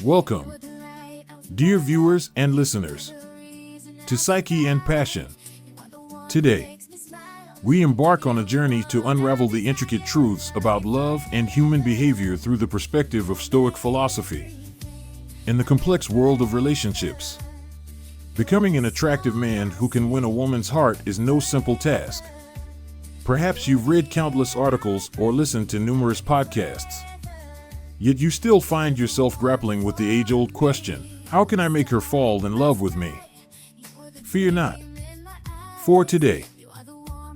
Welcome, dear viewers and listeners, to Psyche and Passion. Today, we embark on a journey to unravel the intricate truths about love and human behavior through the perspective of Stoic philosophy. In the complex world of relationships, becoming an attractive man who can win a woman's heart is no simple task. Perhaps you've read countless articles or listened to numerous podcasts. Yet you still find yourself grappling with the age-old question, how can I make her fall in love with me? Fear not. For today,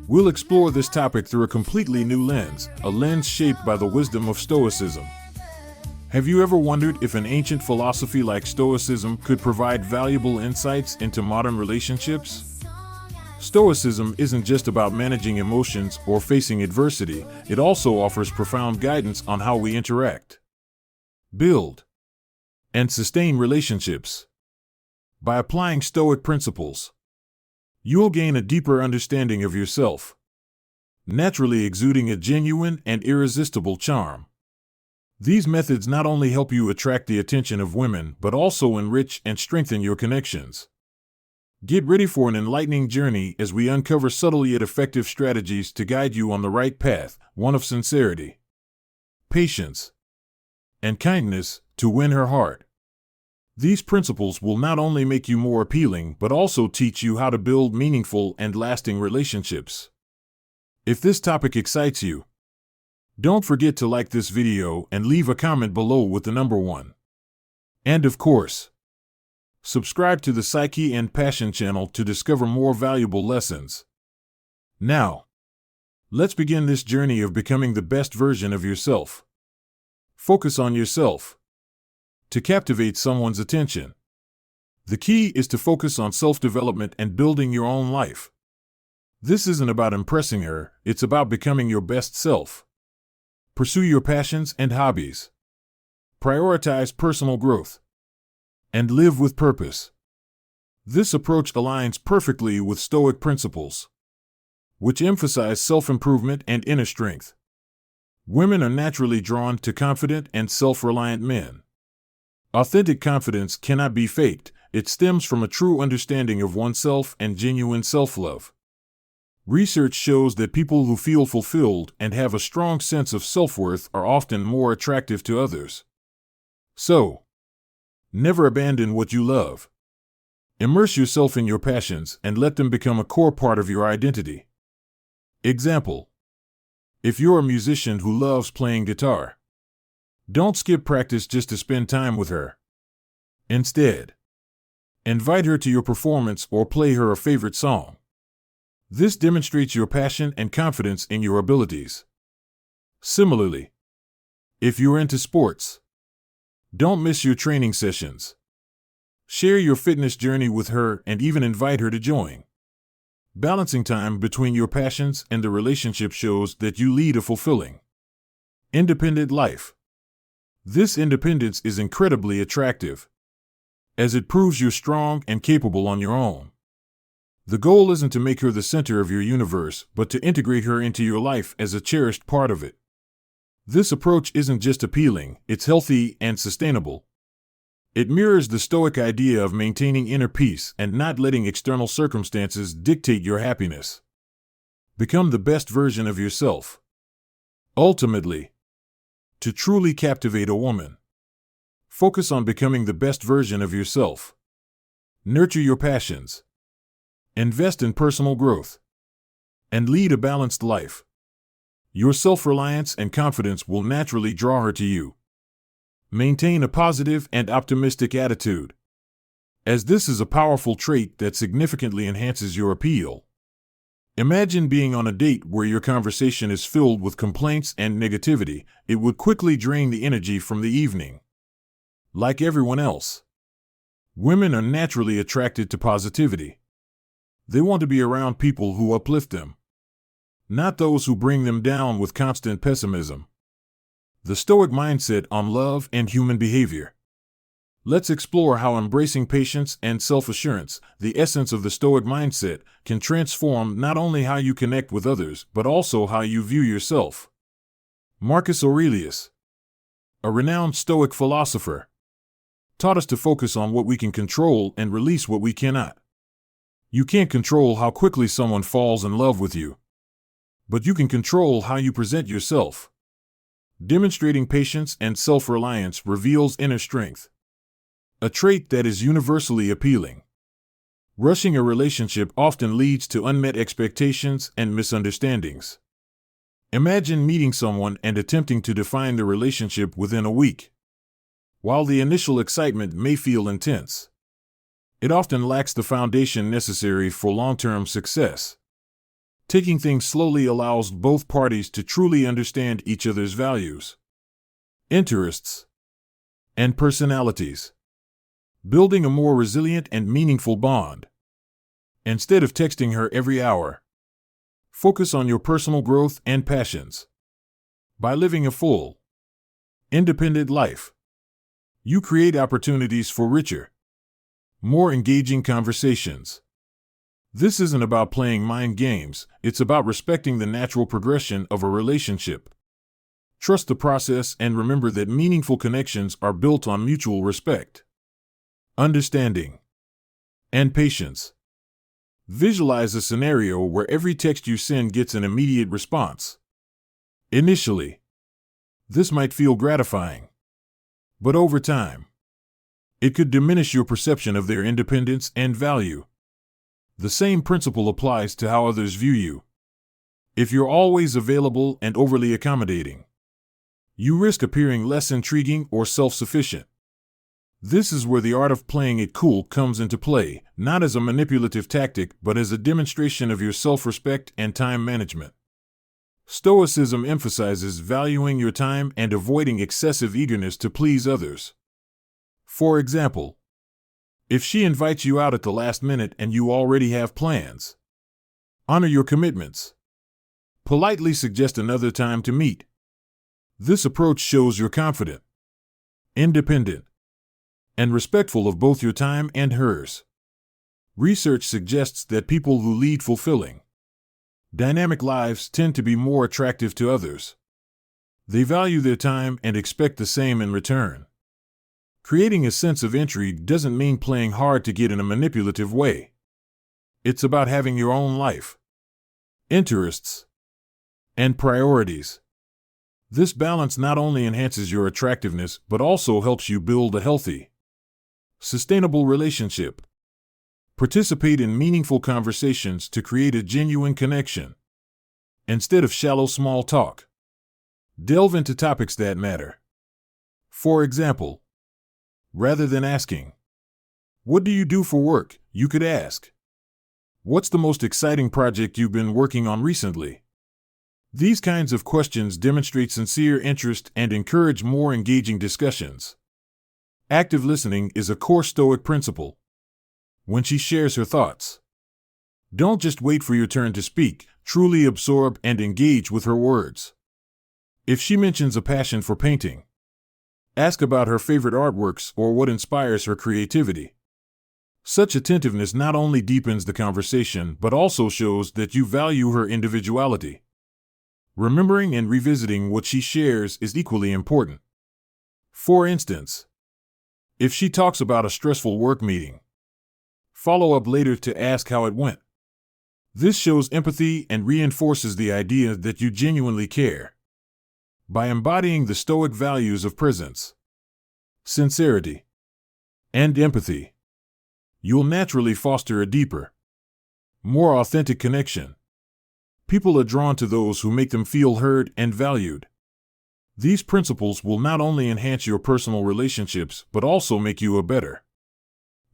we'll explore this topic through a completely new lens, a lens shaped by the wisdom of Stoicism. Have you ever wondered if an ancient philosophy like Stoicism could provide valuable insights into modern relationships? Stoicism isn't just about managing emotions or facing adversity, it also offers profound guidance on how we interact, build, and sustain relationships. By applying Stoic principles, you'll gain a deeper understanding of yourself, naturally exuding a genuine and irresistible charm. These methods not only help you attract the attention of women, but also enrich and strengthen your connections. Get ready for an enlightening journey as we uncover subtle yet effective strategies to guide you on the right path, one of sincerity, patience, and kindness to win her heart. These principles will not only make you more appealing, but also teach you how to build meaningful and lasting relationships. If this topic excites you, don't forget to like this video and leave a comment below with the number 1. And of course, subscribe to the Psyche and Passion channel to discover more valuable lessons. Now, let's begin this journey of becoming the best version of yourself. Focus on yourself. To captivate someone's attention, the key is to focus on self-development and building your own life. This isn't about impressing her, it's about becoming your best self. Pursue your passions and hobbies. Prioritize personal growth. And live with purpose. This approach aligns perfectly with Stoic principles, which emphasize self-improvement and inner strength. Women are naturally drawn to confident and self-reliant men. Authentic confidence cannot be faked, it stems from a true understanding of oneself and genuine self-love. Research shows that people who feel fulfilled and have a strong sense of self-worth are often more attractive to others. So, never abandon what you love. Immerse yourself in your passions and let them become a core part of your identity. Example: if you're a musician who loves playing guitar, don't skip practice just to spend time with her. Instead, invite her to your performance or play her a favorite song. This demonstrates your passion and confidence in your abilities. Similarly, if you're into sports, don't miss your training sessions. Share your fitness journey with her and even invite her to join. Balancing time between your passions and the relationship shows that you lead a fulfilling, independent life. This independence is incredibly attractive, as it proves you're strong and capable on your own. The goal isn't to make her the center of your universe, but to integrate her into your life as a cherished part of it. This approach isn't just appealing, it's healthy and sustainable. It mirrors the Stoic idea of maintaining inner peace and not letting external circumstances dictate your happiness. Become the best version of yourself. Ultimately, to truly captivate a woman, focus on becoming the best version of yourself. Nurture your passions. Invest in personal growth. And lead a balanced life. Your self-reliance and confidence will naturally draw her to you. Maintain a positive and optimistic attitude, as this is a powerful trait that significantly enhances your appeal. Imagine being on a date where your conversation is filled with complaints and negativity. It would quickly drain the energy from the evening. Like everyone else, women are naturally attracted to positivity. They want to be around people who uplift them, not those who bring them down with constant pessimism. The Stoic mindset on love and human behavior. Let's explore how embracing patience and self-assurance, the essence of the Stoic mindset, can transform not only how you connect with others, but also how you view yourself. Marcus Aurelius, a renowned Stoic philosopher, taught us to focus on what we can control and release what we cannot. You can't control how quickly someone falls in love with you, but you can control how you present yourself. Demonstrating patience and self-reliance reveals inner strength, a trait that is universally appealing. Rushing a relationship often leads to unmet expectations and misunderstandings. Imagine meeting someone and attempting to define the relationship within a week. While the initial excitement may feel intense, it often lacks the foundation necessary for long-term success. Taking things slowly allows both parties to truly understand each other's values, interests, and personalities, building a more resilient and meaningful bond. Instead of texting her every hour, focus on your personal growth and passions. By living a full, independent life, you create opportunities for richer, more engaging conversations. This isn't about playing mind games, it's about respecting the natural progression of a relationship. Trust the process and remember that meaningful connections are built on mutual respect, understanding, and patience. Visualize a scenario where every text you send gets an immediate response. Initially, this might feel gratifying, but over time, it could diminish your perception of their independence and value. The same principle applies to how others view you. If you're always available and overly accommodating, you risk appearing less intriguing or self-sufficient. This is where the art of playing it cool comes into play, not as a manipulative tactic but as a demonstration of your self-respect and time management. Stoicism emphasizes valuing your time and avoiding excessive eagerness to please others. For example, if she invites you out at the last minute and you already have plans, honor your commitments. Politely suggest another time to meet. This approach shows you're confident, independent, and respectful of both your time and hers. Research suggests that people who lead fulfilling, dynamic lives tend to be more attractive to others. They value their time and expect the same in return. Creating a sense of intrigue doesn't mean playing hard to get in a manipulative way. It's about having your own life, interests, and priorities. This balance not only enhances your attractiveness but also helps you build a healthy, sustainable relationship. Participate in meaningful conversations to create a genuine connection, instead of shallow small talk. Delve into topics that matter. For example, rather than asking, "What do you do for work?" you could ask, "What's the most exciting project you've been working on recently?" These kinds of questions demonstrate sincere interest and encourage more engaging discussions. Active listening is a core Stoic principle. When she shares her thoughts, don't just wait for your turn to speak, truly absorb and engage with her words. If she mentions a passion for painting, ask about her favorite artworks or what inspires her creativity. Such attentiveness not only deepens the conversation but also shows that you value her individuality. Remembering and revisiting what she shares is equally important. For instance, if she talks about a stressful work meeting, follow up later to ask how it went. This shows empathy and reinforces the idea that you genuinely care. By embodying the Stoic values of presence, sincerity, and empathy, you'll naturally foster a deeper, more authentic connection. People are drawn to those who make them feel heard and valued. These principles will not only enhance your personal relationships but also make you a better,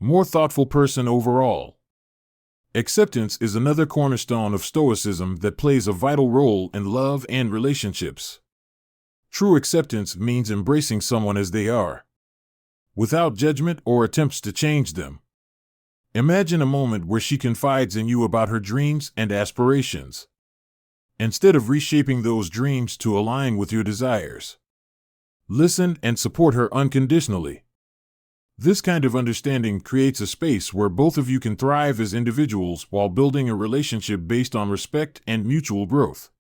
more thoughtful person overall. Acceptance is another cornerstone of Stoicism that plays a vital role in love and relationships. True acceptance means embracing someone as they are, without judgment or attempts to change them. Imagine a moment where she confides in you about her dreams and aspirations. Instead of reshaping those dreams to align with your desires, listen and support her unconditionally. This kind of understanding creates a space where both of you can thrive as individuals while building a relationship based on respect and mutual growth.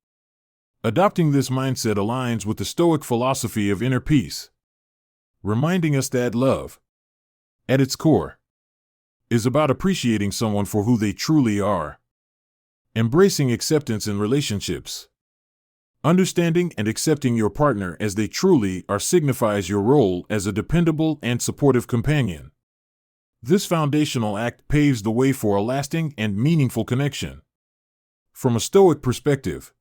Adopting this mindset aligns with the Stoic philosophy of inner peace, reminding us that love, at its core, is about appreciating someone for who they truly are, embracing acceptance in relationships. Understanding and accepting your partner as they truly are signifies your role as a dependable and supportive companion. This foundational act paves the way for a lasting and meaningful connection. From a Stoic perspective,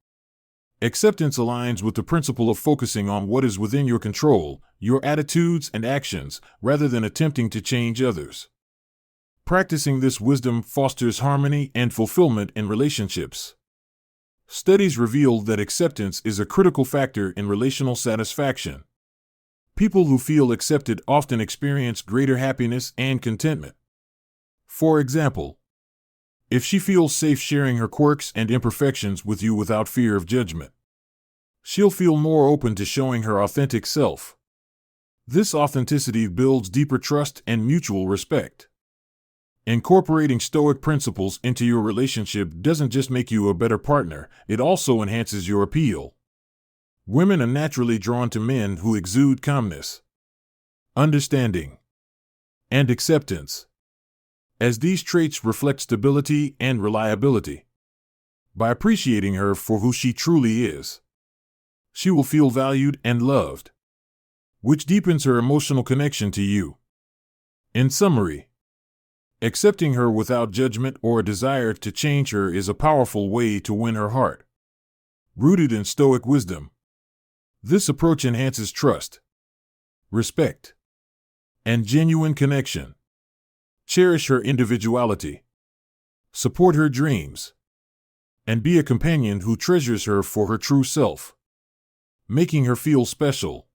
acceptance aligns with the principle of focusing on what is within your control, your attitudes and actions, rather than attempting to change others. Practicing this wisdom fosters harmony and fulfillment in relationships. Studies reveal that acceptance is a critical factor in relational satisfaction. People who feel accepted often experience greater happiness and contentment. For example, if she feels safe sharing her quirks and imperfections with you without fear of judgment, she'll feel more open to showing her authentic self. This authenticity builds deeper trust and mutual respect. Incorporating Stoic principles into your relationship doesn't just make you a better partner, it also enhances your appeal. Women are naturally drawn to men who exude calmness, understanding, and acceptance, as these traits reflect stability and reliability. By appreciating her for who she truly is, she will feel valued and loved, which deepens her emotional connection to you. In summary, accepting her without judgment or a desire to change her is a powerful way to win her heart. Rooted in Stoic wisdom, this approach enhances trust, respect, and genuine connection. Cherish her individuality, support her dreams, and be a companion who treasures her for her true self, making her feel special.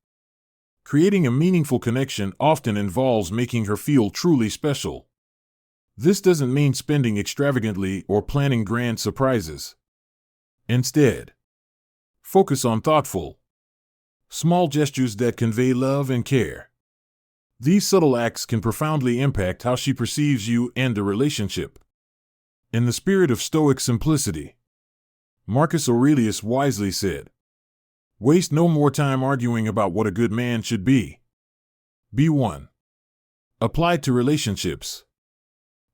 Creating a meaningful connection often involves making her feel truly special. This doesn't mean spending extravagantly or planning grand surprises. Instead, focus on thoughtful, small gestures that convey love and care. These subtle acts can profoundly impact how she perceives you and the relationship. In the spirit of Stoic simplicity, Marcus Aurelius wisely said, "Waste no more time arguing about what a good man should be. Be one." Applied to relationships,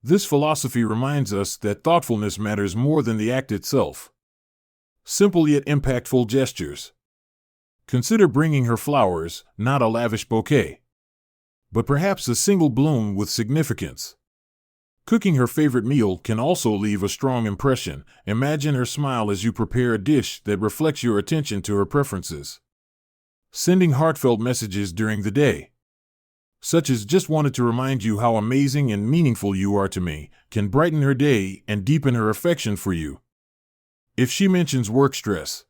this philosophy reminds us that thoughtfulness matters more than the act itself. Simple yet impactful gestures. Consider bringing her flowers, not a lavish bouquet, but perhaps a single bloom with significance. Cooking her favorite meal can also leave a strong impression. Imagine her smile as you prepare a dish that reflects your attention to her preferences. Sending heartfelt messages during the day, such as "just wanted to remind you how amazing and meaningful you are to me," can brighten her day and deepen her affection for you. If she mentions work stress,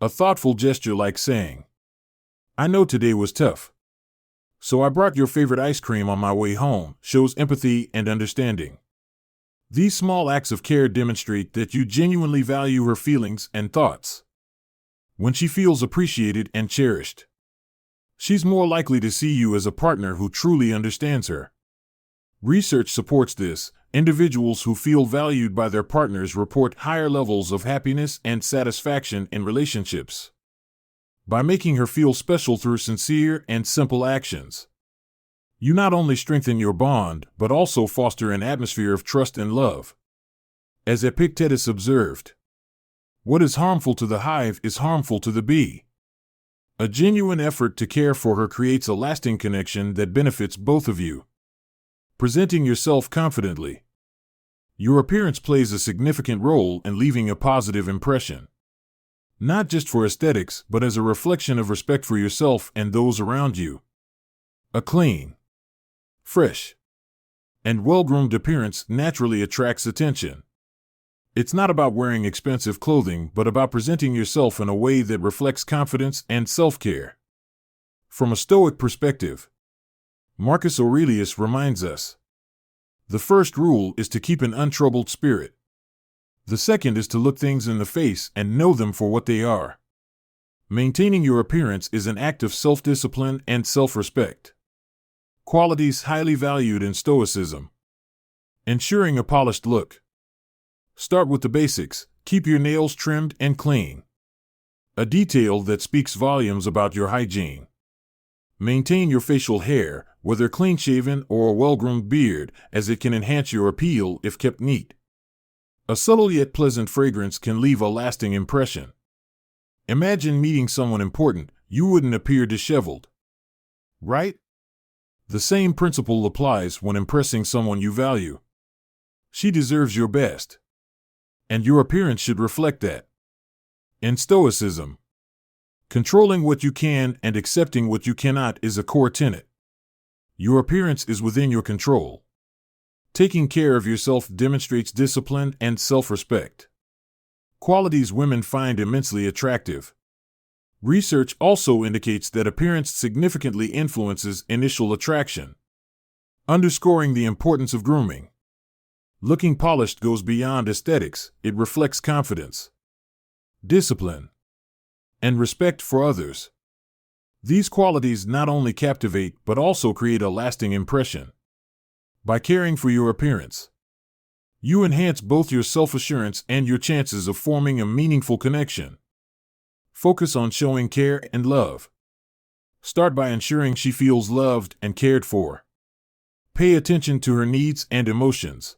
a thoughtful gesture like saying, "I know today was tough, so I brought your favorite ice cream on my way home," shows empathy and understanding. These small acts of care demonstrate that you genuinely value her feelings and thoughts. When she feels appreciated and cherished, she's more likely to see you as a partner who truly understands her. Research supports this. Individuals who feel valued by their partners report higher levels of happiness and satisfaction in relationships. By making her feel special through sincere and simple actions, you not only strengthen your bond, but also foster an atmosphere of trust and love. As Epictetus observed, "What is harmful to the hive is harmful to the bee." A genuine effort to care for her creates a lasting connection that benefits both of you. Presenting yourself confidently. Your appearance plays a significant role in leaving a positive impression, not just for aesthetics, but as a reflection of respect for yourself and those around you. A clean, fresh, and well-groomed appearance naturally attracts attention. It's not about wearing expensive clothing, but about presenting yourself in a way that reflects confidence and self-care. From a Stoic perspective, Marcus Aurelius reminds us, the first rule is to keep an untroubled spirit. The second is to look things in the face and know them for what they are. Maintaining your appearance is an act of self-discipline and self-respect, qualities highly valued in Stoicism. Ensuring a polished look. Start with the basics. Keep your nails trimmed and clean, a detail that speaks volumes about your hygiene. Maintain your facial hair, whether clean-shaven or a well-groomed beard, as it can enhance your appeal if kept neat. A subtle yet pleasant fragrance can leave a lasting impression. Imagine meeting someone important, you wouldn't appear disheveled. Right? The same principle applies when impressing someone you value. She deserves your best. And your appearance should reflect that. In Stoicism, controlling what you can and accepting what you cannot is a core tenet. Your appearance is within your control. Taking care of yourself demonstrates discipline and self-respect. Qualities women find immensely attractive. Research also indicates that appearance significantly influences initial attraction, underscoring the importance of grooming. Looking polished goes beyond aesthetics, it reflects confidence, discipline, and respect for others. These qualities not only captivate but also create a lasting impression. By caring for your appearance, you enhance both your self-assurance and your chances of forming a meaningful connection. Focus on showing care and love. Start by ensuring she feels loved and cared for. Pay attention to her needs and emotions.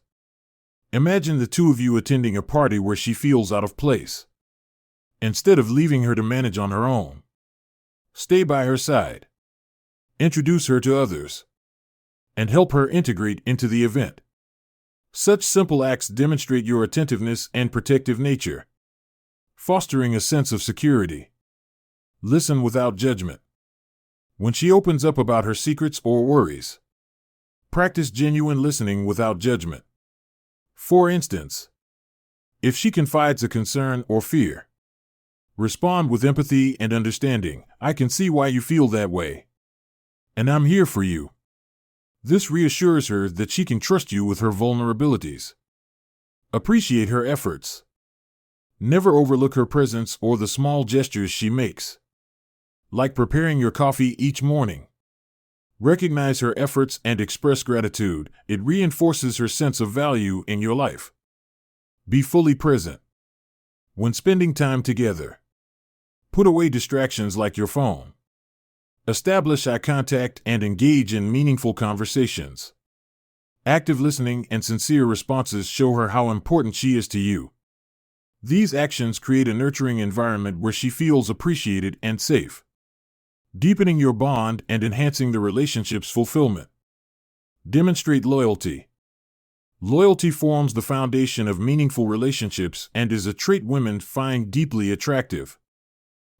Imagine the two of you attending a party where she feels out of place. Instead of leaving her to manage on her own, stay by her side. Introduce her to others, and help her integrate into the event. Such simple acts demonstrate your attentiveness and protective nature, fostering a sense of security. Listen without judgment. When she opens up about her secrets or worries, practice genuine listening without judgment. For instance, if she confides a concern or fear, respond with empathy and understanding. I can see why you feel that way, and I'm here for you. This reassures her that she can trust you with her vulnerabilities. Appreciate her efforts. Never overlook her presence or the small gestures she makes, like preparing your coffee each morning. Recognize her efforts and express gratitude. It reinforces her sense of value in your life. Be fully present. When spending time together, put away distractions like your phone. Establish eye contact and engage in meaningful conversations. Active listening and sincere responses show her how important she is to you. These actions create a nurturing environment where she feels appreciated and safe, deepening your bond and enhancing the relationship's fulfillment. Demonstrate loyalty. Loyalty forms the foundation of meaningful relationships and is a trait women find deeply attractive.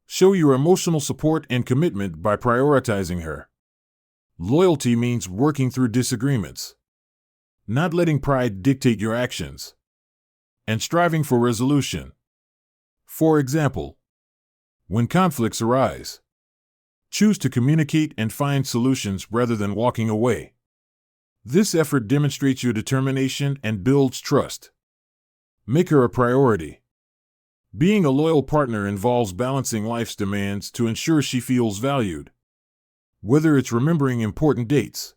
Show your emotional support and commitment by prioritizing her. Loyalty means working through disagreements, not letting pride dictate your actions, and striving for resolution. For example, when conflicts arise, choose to communicate and find solutions rather than walking away. This effort demonstrates your determination and builds trust. Make her a priority. Being a loyal partner involves balancing life's demands to ensure she feels valued. Whether it's remembering important dates,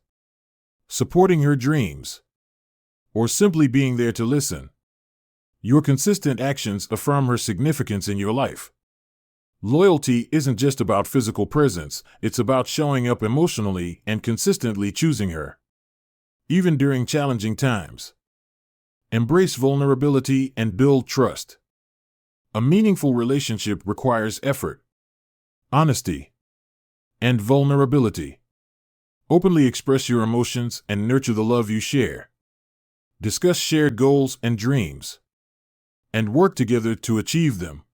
supporting her dreams, or simply being there to listen, your consistent actions affirm her significance in your life. Loyalty isn't just about physical presence, it's about showing up emotionally and consistently choosing her, even during challenging times. Embrace vulnerability and build trust. A meaningful relationship requires effort, honesty, and vulnerability. Openly express your emotions and nurture the love you share. Discuss shared goals and dreams, and work together to achieve them.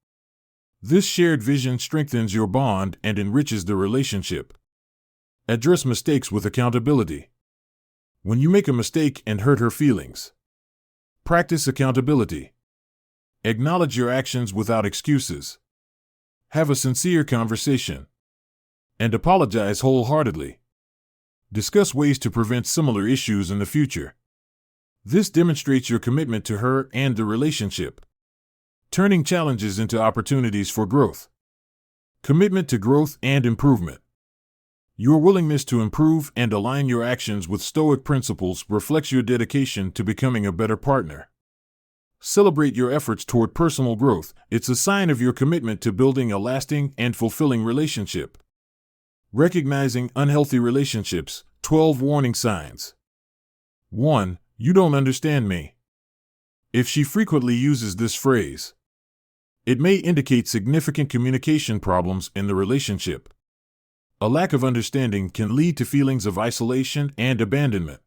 This shared vision strengthens your bond and enriches the relationship. Address mistakes with accountability. When you make a mistake and hurt her feelings, practice accountability. Acknowledge your actions without excuses. Have a sincere conversation, and apologize wholeheartedly. Discuss ways to prevent similar issues in the future. This demonstrates your commitment to her and the relationship, turning challenges into opportunities for growth. Commitment to growth and improvement. Your willingness to improve and align your actions with Stoic principles reflects your dedication to becoming a better partner. Celebrate your efforts toward personal growth. It's a sign of your commitment to building a lasting and fulfilling relationship. Recognizing unhealthy relationships, 12 warning signs. 1. You don't understand me. If she frequently uses this phrase, it may indicate significant communication problems in the relationship. A lack of understanding can lead to feelings of isolation and abandonment.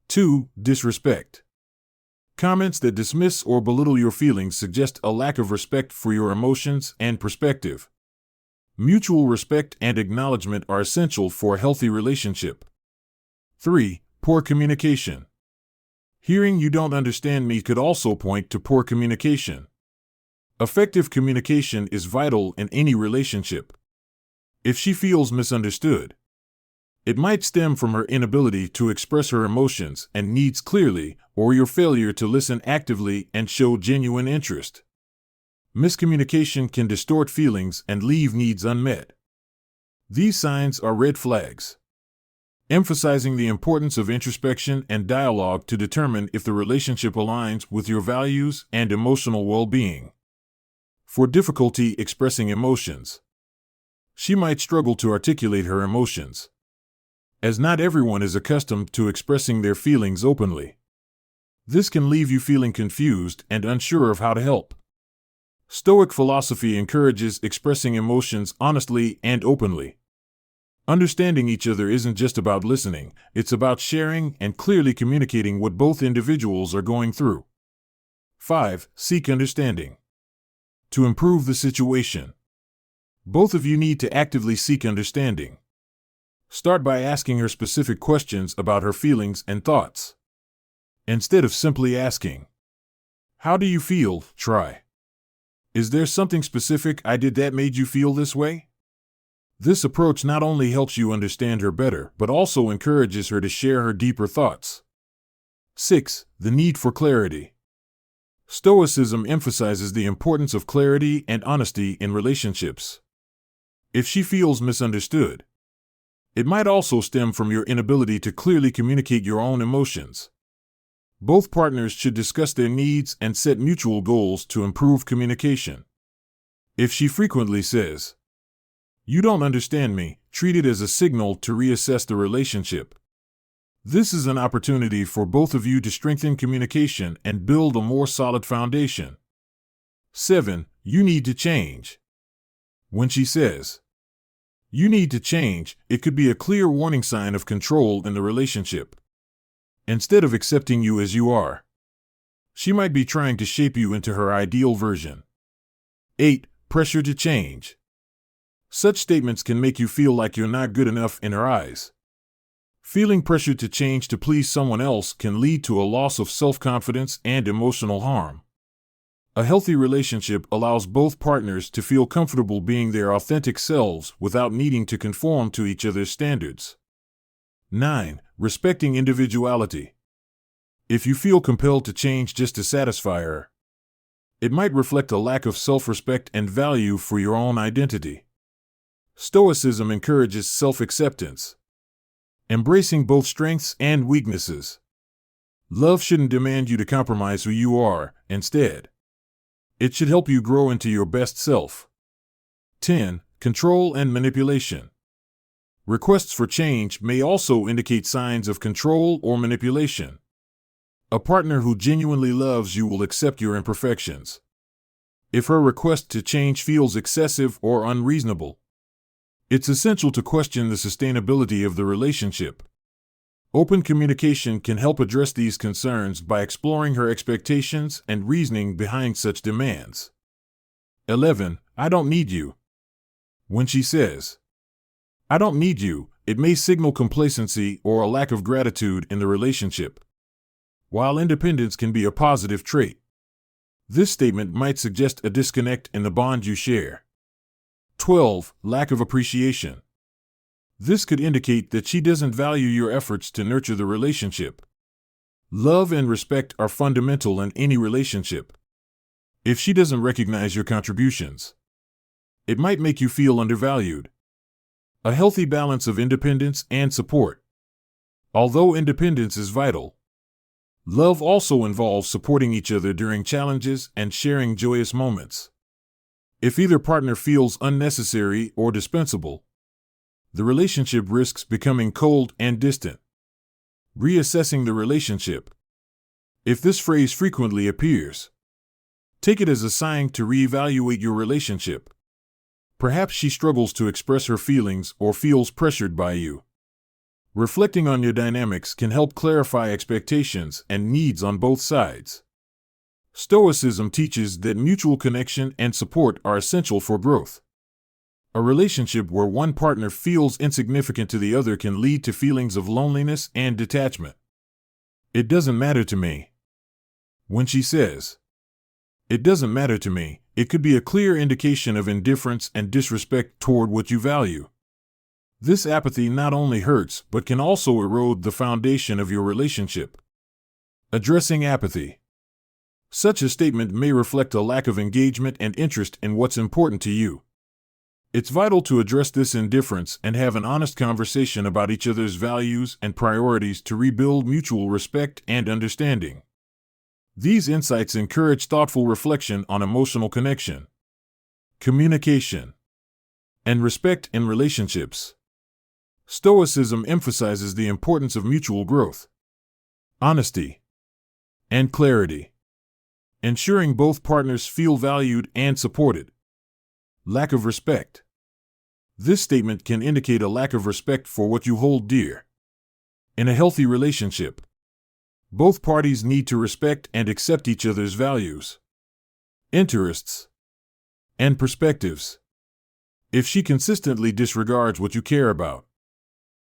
2. Disrespect. Comments that dismiss or belittle your feelings suggest a lack of respect for your emotions and perspective. Mutual respect and acknowledgement are essential for a healthy relationship. 3. Poor communication. Hearing "you don't understand me" could also point to poor communication. Effective communication is vital in any relationship. If she feels misunderstood, it might stem from her inability to express her emotions and needs clearly, or your failure to listen actively and show genuine interest. Miscommunication can distort feelings and leave needs unmet. These signs are red flags, emphasizing the importance of introspection and dialogue to determine if the relationship aligns with your values and emotional well-being. For difficulty expressing emotions, she might struggle to articulate her emotions, as not everyone is accustomed to expressing their feelings openly. This can leave you feeling confused and unsure of how to help. Stoic philosophy encourages expressing emotions honestly and openly. Understanding each other isn't just about listening, it's about sharing and clearly communicating what both individuals are going through. 5. Seek understanding. To improve the situation, both of you need to actively seek understanding. Start by asking her specific questions about her feelings and thoughts. Instead of simply asking, "How do you feel?" try, "Is there something specific I did that made you feel this way?" This approach not only helps you understand her better, but also encourages her to share her deeper thoughts. 6. The need for clarity. Stoicism emphasizes the importance of clarity and honesty in relationships. If she feels misunderstood, it might also stem from your inability to clearly communicate your own emotions. Both partners should discuss their needs and set mutual goals to improve communication. If she frequently says, "You don't understand me," treat it as a signal to reassess the relationship. This is an opportunity for both of you to strengthen communication and build a more solid foundation. 7. You need to change. When she says, "You need to change," it could be a clear warning sign of control in the relationship. Instead of accepting you as you are, she might be trying to shape you into her ideal version. 8. Pressure to change. Such statements can make you feel like you're not good enough in her eyes. Feeling pressured to change to please someone else can lead to a loss of self-confidence and emotional harm. A healthy relationship allows both partners to feel comfortable being their authentic selves without needing to conform to each other's standards. 9. Respecting individuality. If you feel compelled to change just to satisfy her, it might reflect a lack of self-respect and value for your own identity. Stoicism encourages self-acceptance, embracing both strengths and weaknesses. Love shouldn't demand you to compromise who you are. Instead, it should help you grow into your best self. 10. Control and manipulation. Requests for change may also indicate signs of control or manipulation. A partner who genuinely loves you will accept your imperfections. If her request to change feels excessive or unreasonable, it's essential to question the sustainability of the relationship. Open communication can help address these concerns by exploring her expectations and reasoning behind such demands. 11. I don't need you. When she says, "I don't need you," it may signal complacency or a lack of gratitude in the relationship. While independence can be a positive trait, this statement might suggest a disconnect in the bond you share. 12. Lack of appreciation. This could indicate that she doesn't value your efforts to nurture the relationship. Love and respect are fundamental in any relationship. If she doesn't recognize your contributions, it might make you feel undervalued. A healthy balance of independence and support. Although independence is vital, love also involves supporting each other during challenges and sharing joyous moments. If either partner feels unnecessary or dispensable, the relationship risks becoming cold and distant. Reassessing the relationship. If this phrase frequently appears, take it as a sign to reevaluate your relationship. Perhaps she struggles to express her feelings or feels pressured by you. Reflecting on your dynamics can help clarify expectations and needs on both sides. Stoicism teaches that mutual connection and support are essential for growth. A relationship where one partner feels insignificant to the other can lead to feelings of loneliness and detachment. It doesn't matter to me. When she says, "It doesn't matter to me," it could be a clear indication of indifference and disrespect toward what you value. This apathy not only hurts but can also erode the foundation of your relationship. Addressing apathy. Such a statement may reflect a lack of engagement and interest in what's important to you. It's vital to address this indifference and have an honest conversation about each other's values and priorities to rebuild mutual respect and understanding. These insights encourage thoughtful reflection on emotional connection, communication, and respect in relationships. Stoicism emphasizes the importance of mutual growth, honesty, and clarity, ensuring both partners feel valued and supported. Lack of respect. This statement can indicate a lack of respect for what you hold dear. In a healthy relationship, both parties need to respect and accept each other's values, interests, and perspectives. If she consistently disregards what you care about,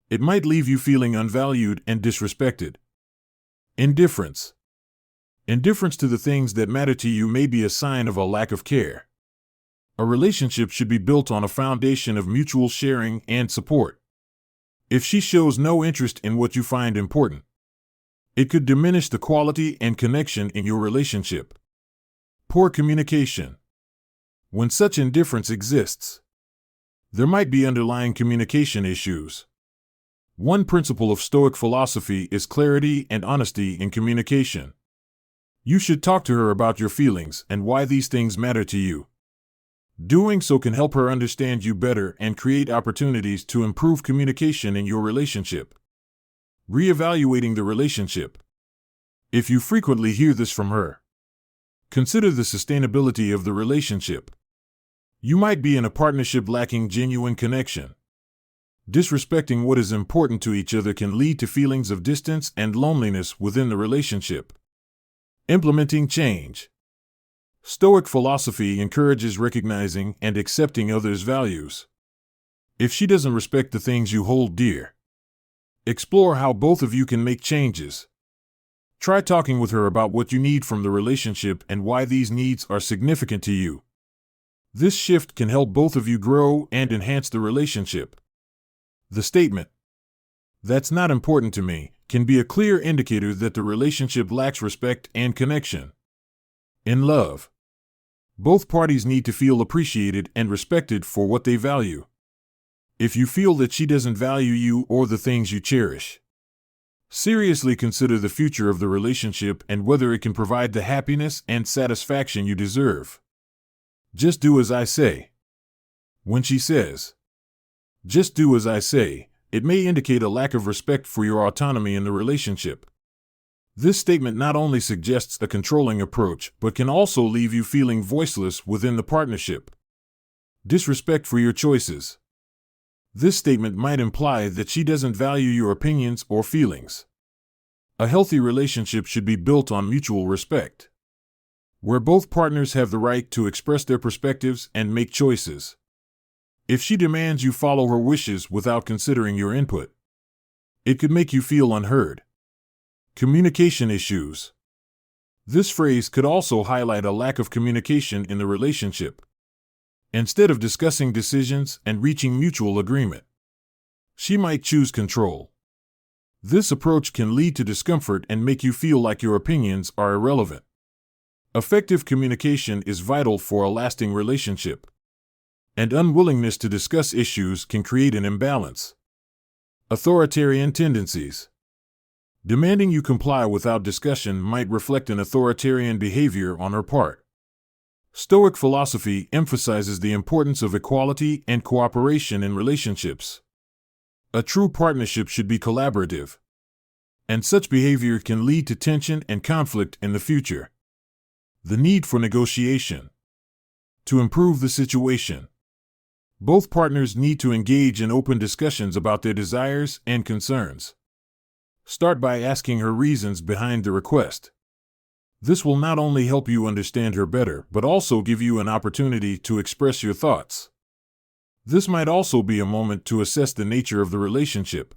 it might leave you feeling unvalued and disrespected. Indifference. Indifference to the things that matter to you may be a sign of a lack of care. A relationship should be built on a foundation of mutual sharing and support. If she shows no interest in what you find important, it could diminish the quality and connection in your relationship. Poor communication. When such indifference exists, there might be underlying communication issues. One principle of Stoic philosophy is clarity and honesty in communication. You should talk to her about your feelings and why these things matter to you. Doing so can help her understand you better and create opportunities to improve communication in your relationship. Reevaluating the relationship. If you frequently hear this from her, consider the sustainability of the relationship. You might be in a partnership lacking genuine connection. Disrespecting what is important to each other can lead to feelings of distance and loneliness within the relationship. Implementing change. Stoic philosophy encourages recognizing and accepting others' values. If she doesn't respect the things you hold dear, explore how both of you can make changes. Try talking with her about what you need from the relationship and why these needs are significant to you. This shift can help both of you grow and enhance the relationship. The statement, "That's not important to me," can be a clear indicator that the relationship lacks respect and connection. In love, both parties need to feel appreciated and respected for what they value. If you feel that she doesn't value you or the things you cherish, seriously consider the future of the relationship and whether it can provide the happiness and satisfaction you deserve. Just do as I say. When she says, "Just do as I say," it may indicate a lack of respect for your autonomy in the relationship. This statement not only suggests a controlling approach, but can also leave you feeling voiceless within the partnership. Disrespect for your choices. This statement might imply that she doesn't value your opinions or feelings. A healthy relationship should be built on mutual respect, where both partners have the right to express their perspectives and make choices. If she demands you follow her wishes without considering your input, it could make you feel unheard. Communication issues. This phrase could also highlight a lack of communication in the relationship. Instead of discussing decisions and reaching mutual agreement, she might choose control. This approach can lead to discomfort and make you feel like your opinions are irrelevant. Effective communication is vital for a lasting relationship, and unwillingness to discuss issues can create an imbalance. Authoritarian tendencies. Demanding you comply without discussion might reflect an authoritarian behavior on her part. Stoic philosophy emphasizes the importance of equality and cooperation in relationships. A true partnership should be collaborative, and such behavior can lead to tension and conflict in the future. The need for negotiation. To improve the situation, both partners need to engage in open discussions about their desires and concerns. Start by asking her reasons behind the request. This will not only help you understand her better, but also give you an opportunity to express your thoughts. This might also be a moment to assess the nature of the relationship.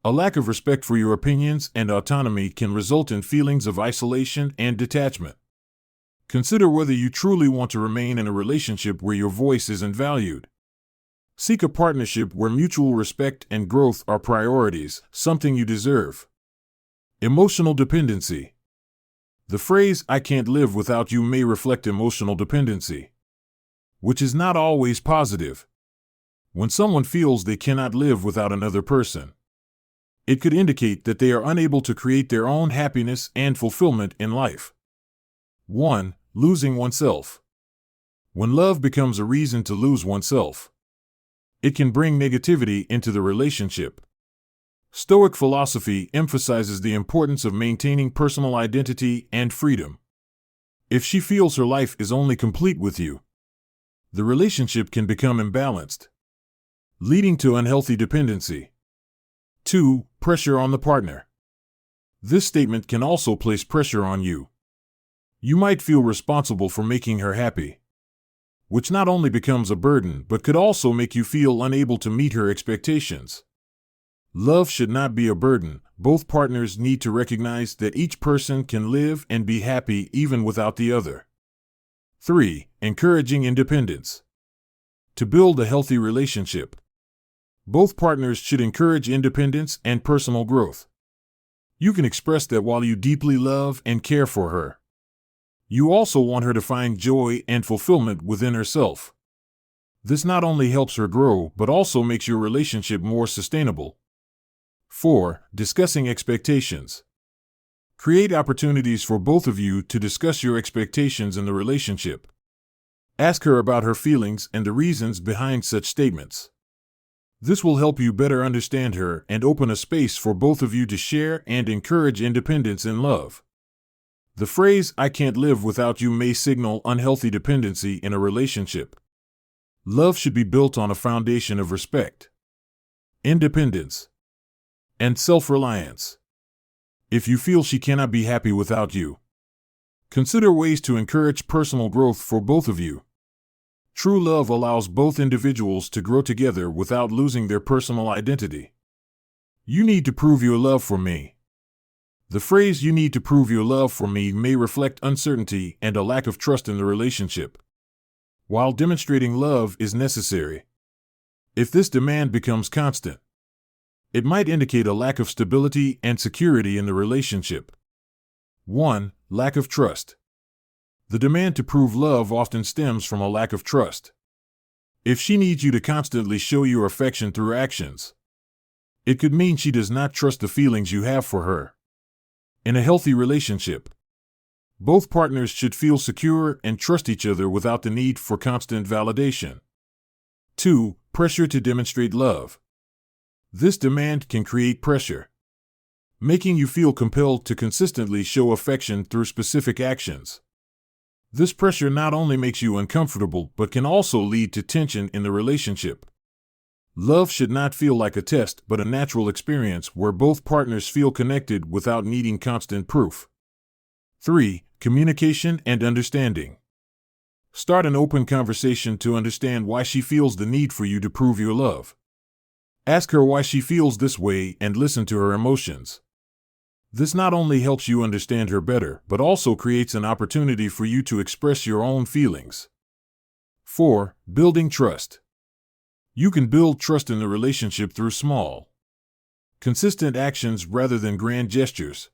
A lack of respect for your opinions and autonomy can result in feelings of isolation and detachment. Consider whether you truly want to remain in a relationship where your voice isn't valued. Seek a partnership where mutual respect and growth are priorities, something you deserve. Emotional dependency. The phrase, "I can't live without you," may reflect emotional dependency, which is not always positive. When someone feels they cannot live without another person, it could indicate that they are unable to create their own happiness and fulfillment in life. 1. Losing oneself. When love becomes a reason to lose oneself, it can bring negativity into the relationship. Stoic philosophy emphasizes the importance of maintaining personal identity and freedom. If she feels her life is only complete with you, the relationship can become imbalanced, leading to unhealthy dependency. 2. Pressure on the partner. This statement can also place pressure on you. You might feel responsible for making her happy, which not only becomes a burden but could also make you feel unable to meet her expectations. Love should not be a burden. Both partners need to recognize that each person can live and be happy even without the other. 3. Encouraging independence. To build a healthy relationship, both partners should encourage independence and personal growth. You can express that while you deeply love and care for her, you also want her to find joy and fulfillment within herself. This not only helps her grow, but also makes your relationship more sustainable. 4. Discussing expectations. Create opportunities for both of you to discuss your expectations in the relationship. Ask her about her feelings and the reasons behind such statements. This will help you better understand her and open a space for both of you to share and encourage independence in love. The phrase, "I can't live without you," may signal unhealthy dependency in a relationship. Love should be built on a foundation of respect, independence, and self-reliance. If you feel she cannot be happy without you, consider ways to encourage personal growth for both of you. True love allows both individuals to grow together without losing their personal identity. You need to prove your love for me. The phrase, "you need to prove your love for me," may reflect uncertainty and a lack of trust in the relationship. While demonstrating love is necessary, if this demand becomes constant, it might indicate a lack of stability and security in the relationship. 1. Lack of trust. The demand to prove love often stems from a lack of trust. If she needs you to constantly show your affection through actions, it could mean she does not trust the feelings you have for her. In a healthy relationship, both partners should feel secure and trust each other without the need for constant validation. 2. Pressure to demonstrate love. This demand can create pressure, making you feel compelled to consistently show affection through specific actions. This pressure not only makes you uncomfortable, but can also lead to tension in the relationship. Love should not feel like a test, but a natural experience where both partners feel connected without needing constant proof. 3. Communication and understanding. Start an open conversation to understand why she feels the need for you to prove your love. Ask her why she feels this way and listen to her emotions. This not only helps you understand her better, but also creates an opportunity for you to express your own feelings. 4. Building trust. You can build trust in the relationship through small, consistent actions rather than grand gestures.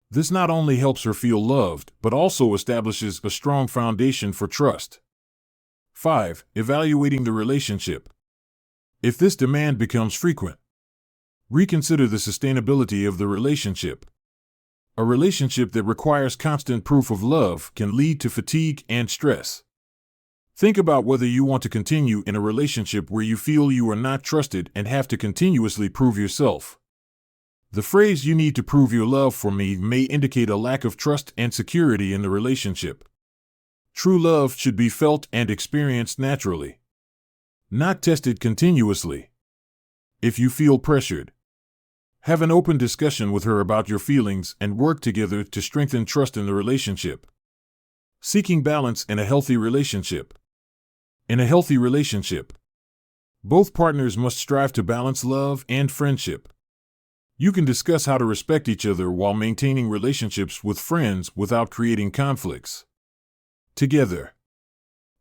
This not only helps her feel loved, but also establishes a strong foundation for trust. 5. Evaluating the relationship. If this demand becomes frequent, reconsider the sustainability of the relationship. A relationship that requires constant proof of love can lead to fatigue and stress. Think about whether you want to continue in a relationship where you feel you are not trusted and have to continuously prove yourself. The phrase "you need to prove your love for me" may indicate a lack of trust and security in the relationship. True love should be felt and experienced naturally, not tested continuously. If you feel pressured, have an open discussion with her about your feelings and work together to strengthen trust in the relationship. Seeking balance in a healthy relationship. In a healthy relationship, both partners must strive to balance love and friendship. You can discuss how to respect each other while maintaining relationships with friends without creating conflicts. Together,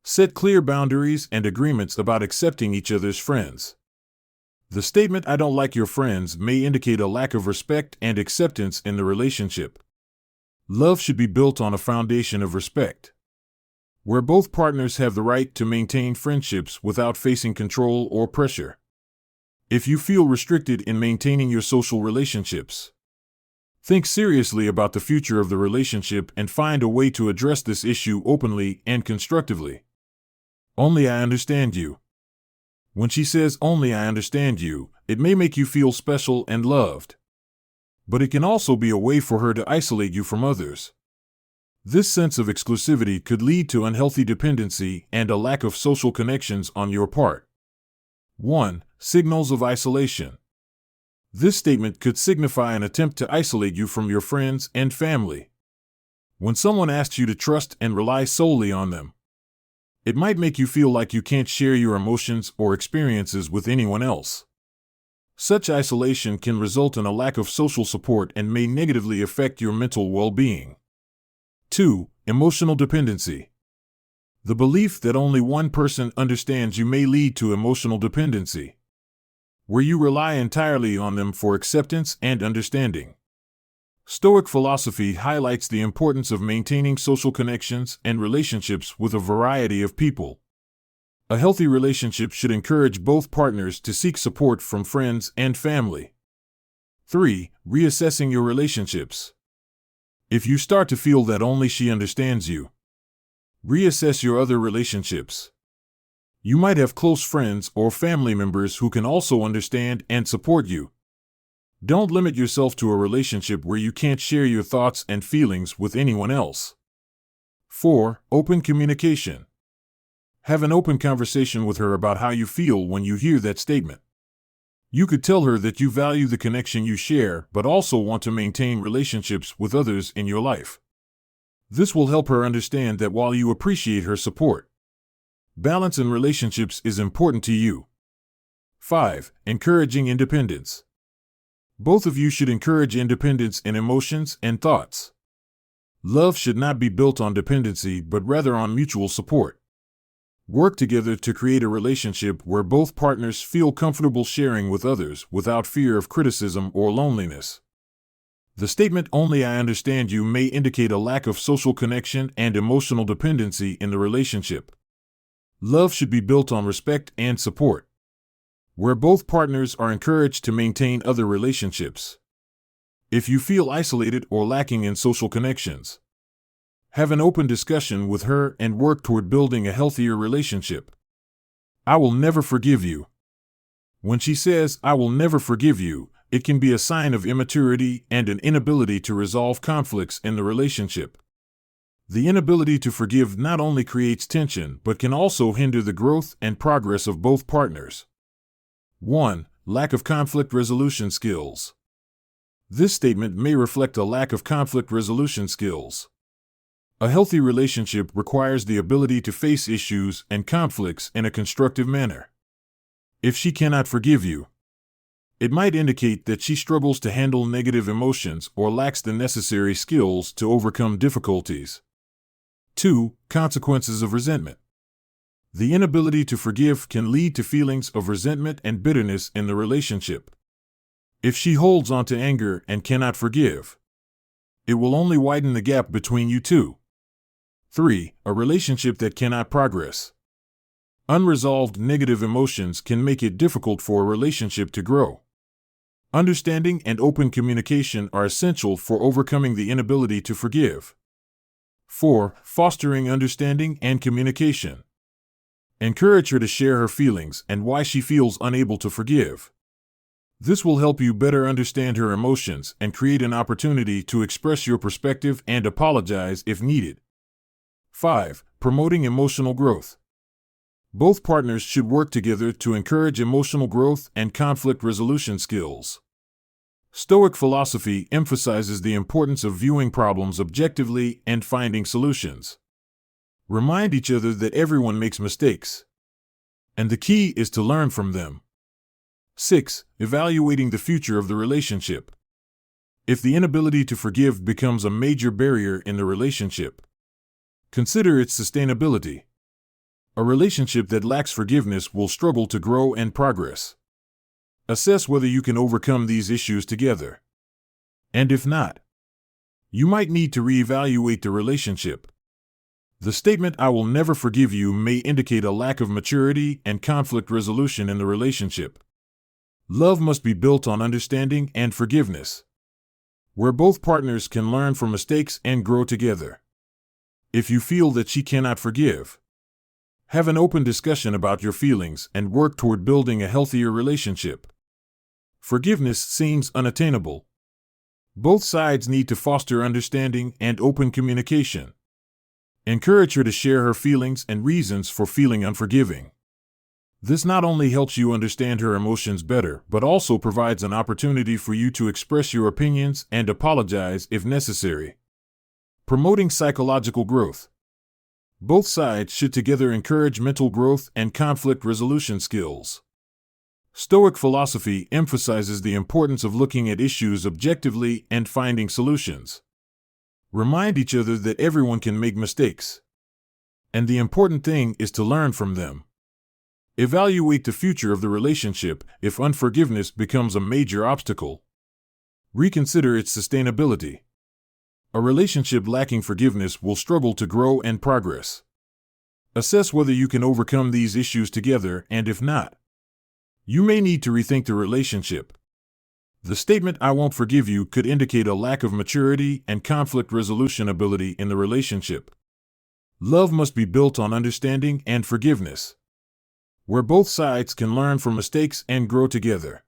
set clear boundaries and agreements about accepting each other's friends. The statement "I don't like your friends" may indicate a lack of respect and acceptance in the relationship. Love should be built on a foundation of respect, where both partners have the right to maintain friendships without facing control or pressure. If you feel restricted in maintaining your social relationships, think seriously about the future of the relationship and find a way to address this issue openly and constructively. Only I understand you. When she says "only I understand you," it may make you feel special and loved. But it can also be a way for her to isolate you from others. This sense of exclusivity could lead to unhealthy dependency and a lack of social connections on your part. 1. Signals of isolation. This statement could signify an attempt to isolate you from your friends and family. When someone asks you to trust and rely solely on them, it might make you feel like you can't share your emotions or experiences with anyone else. Such isolation can result in a lack of social support and may negatively affect your mental well-being. 2. Emotional dependency. The belief that only one person understands you may lead to emotional dependency, where you rely entirely on them for acceptance and understanding. Stoic philosophy highlights the importance of maintaining social connections and relationships with a variety of people. A healthy relationship should encourage both partners to seek support from friends and family. 3. Reassessing your relationships. If you start to feel that only she understands you, reassess your other relationships. You might have close friends or family members who can also understand and support you. Don't limit yourself to a relationship where you can't share your thoughts and feelings with anyone else. 4. Open communication. Have an open conversation with her about how you feel when you hear that statement. You could tell her that you value the connection you share, but also want to maintain relationships with others in your life. This will help her understand that while you appreciate her support, balance in relationships is important to you. 5. Encouraging independence. Both of you should encourage independence in emotions and thoughts. Love should not be built on dependency, but rather on mutual support. Work together to create a relationship where both partners feel comfortable sharing with others without fear of criticism or loneliness. The statement "only I understand you" may indicate a lack of social connection and emotional dependency in the relationship. Love should be built on respect and support, where both partners are encouraged to maintain other relationships. If you feel isolated or lacking in social connections, have an open discussion with her and work toward building a healthier relationship. "I will never forgive you." When she says "I will never forgive you," it can be a sign of immaturity and an inability to resolve conflicts in the relationship. The inability to forgive not only creates tension but can also hinder the growth and progress of both partners. 1. Lack of conflict resolution skills. This statement may reflect a lack of conflict resolution skills. A healthy relationship requires the ability to face issues and conflicts in a constructive manner. If she cannot forgive you, it might indicate that she struggles to handle negative emotions or lacks the necessary skills to overcome difficulties. 2. Consequences of resentment. The inability to forgive can lead to feelings of resentment and bitterness in the relationship. If she holds on to anger and cannot forgive, it will only widen the gap between you two. 3. A relationship that cannot progress. Unresolved negative emotions can make it difficult for a relationship to grow. Understanding and open communication are essential for overcoming the inability to forgive. 4. Fostering understanding and communication. Encourage her to share her feelings and why she feels unable to forgive. This will help you better understand her emotions and create an opportunity to express your perspective and apologize if needed. 5. Promoting emotional growth. Both partners should work together to encourage emotional growth and conflict resolution skills. Stoic philosophy emphasizes the importance of viewing problems objectively and finding solutions. Remind each other that everyone makes mistakes, and the key is to learn from them. 6. Evaluating the future of the relationship. If the inability to forgive becomes a major barrier in the relationship, consider its sustainability. A relationship that lacks forgiveness will struggle to grow and progress. Assess whether you can overcome these issues together. And if not, you might need to reevaluate the relationship. The statement, "I will never forgive you," may indicate a lack of maturity and conflict resolution in the relationship. Love must be built on understanding and forgiveness, where both partners can learn from mistakes and grow together. If you feel that she cannot forgive, have an open discussion about your feelings and work toward building a healthier relationship. Forgiveness seems unattainable. Both sides need to foster understanding and open communication. Encourage her to share her feelings and reasons for feeling unforgiving. This not only helps you understand her emotions better, but also provides an opportunity for you to express your opinions and apologize if necessary. Promoting psychological growth. Both sides should together encourage mental growth and conflict resolution skills. Stoic philosophy emphasizes the importance of looking at issues objectively and finding solutions. Remind each other that everyone can make mistakes, and the important thing is to learn from them. Evaluate the future of the relationship. If unforgiveness becomes a major obstacle, reconsider its sustainability. A relationship lacking forgiveness will struggle to grow and progress. Assess whether you can overcome these issues together, and if not, you may need to rethink the relationship. The statement, "I won't forgive you," could indicate a lack of maturity and conflict resolution ability in the relationship. Love must be built on understanding and forgiveness, where both sides can learn from mistakes and grow together.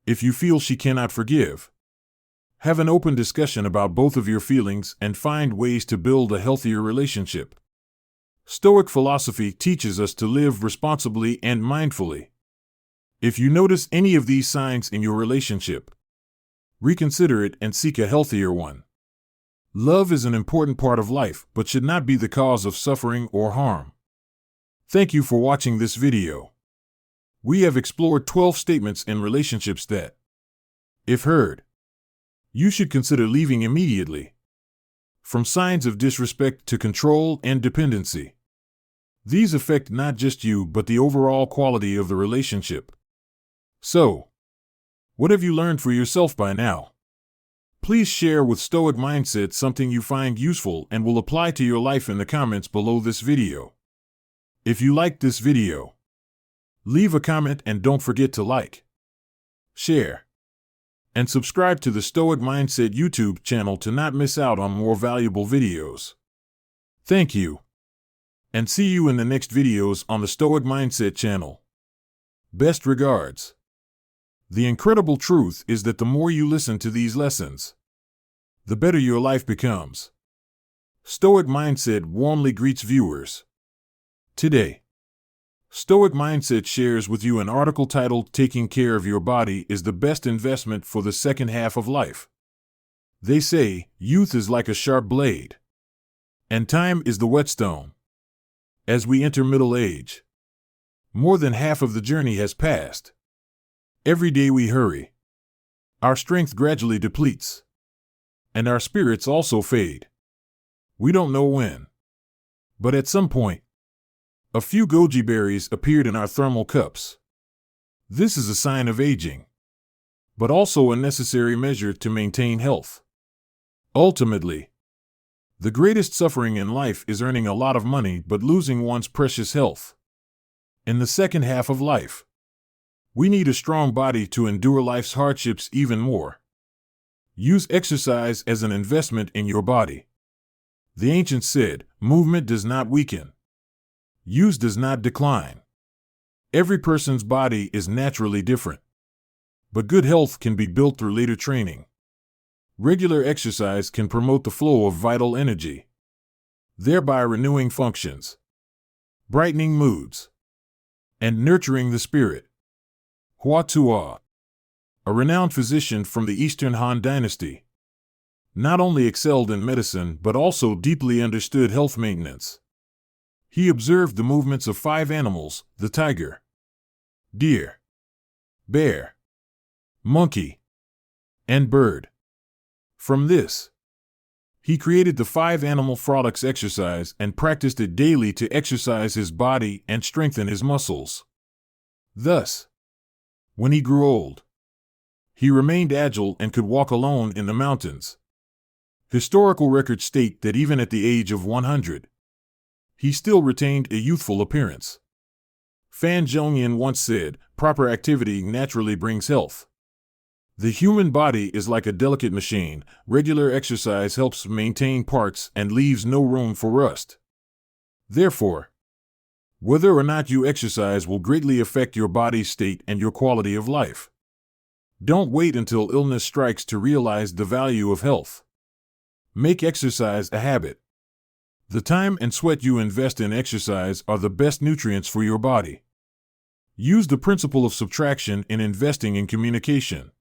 If you feel she cannot forgive, have an open discussion about both of your feelings and find ways to build a healthier relationship. Stoic philosophy teaches us to live responsibly and mindfully. If you notice any of these signs in your relationship, reconsider it and seek a healthier one. Love is an important part of life, but should not be the cause of suffering or harm. Thank you for watching this video. We have explored 12 statements in relationships that, if heard, you should consider leaving immediately. From signs of disrespect to control and dependency, these affect not just you but the overall quality of the relationship. So, what have you learned for yourself by now? Please share with Stoic Mindset something you find useful and will apply to your life in the comments below this video. If you liked this video, leave a comment and don't forget to like, share, and subscribe to the Stoic Mindset YouTube channel to not miss out on more valuable videos. Thank you, and see you in the next videos on the Stoic Mindset channel. Best regards. The incredible truth is that the more you listen to these lessons, the better your life becomes. Stoic Mindset warmly greets viewers. Today, Stoic Mindset shares with you an article titled "Taking Care of Your Body is the Best Investment for the Second Half of Life." They say, youth is like a sharp blade, and time is the whetstone. As we enter middle age, more than half of the journey has passed. Every day we hurry, our strength gradually depletes, and our spirits also fade. We don't know when, but at some point, a few goji berries appeared in our thermal cups. This is a sign of aging, but also a necessary measure to maintain health. Ultimately, the greatest suffering in life is earning a lot of money but losing one's precious health. In the second half of life, we need a strong body to endure life's hardships even more. Use exercise as an investment in your body. The ancients said, movement does not weaken, Use does not decline. Every person's body is naturally different, but good health can be built through later training. Regular exercise can promote the flow of vital energy, thereby renewing functions, brightening moods, and nurturing the spirit. Hua Tuo, a renowned physician from the Eastern Han Dynasty, not only excelled in medicine but also deeply understood health maintenance. He observed the movements of 5 animals: the tiger, deer, bear, monkey, and bird. From this, he created the 5 animal frolics exercise and practiced it daily to exercise his body and strengthen his muscles. Thus, when he grew old, he remained agile and could walk alone in the mountains. Historical records state that even at the age of 100, he still retained a youthful appearance. Fan Zhongyan once said, "Proper activity naturally brings health." The human body is like a delicate machine. Regular exercise helps maintain parts and leaves no room for rust. Therefore, whether or not you exercise will greatly affect your body's state and your quality of life. Don't wait until illness strikes to realize the value of health. Make exercise a habit. The time and sweat you invest in exercise are the best nutrients for your body. Use the principle of subtraction in investing in communication.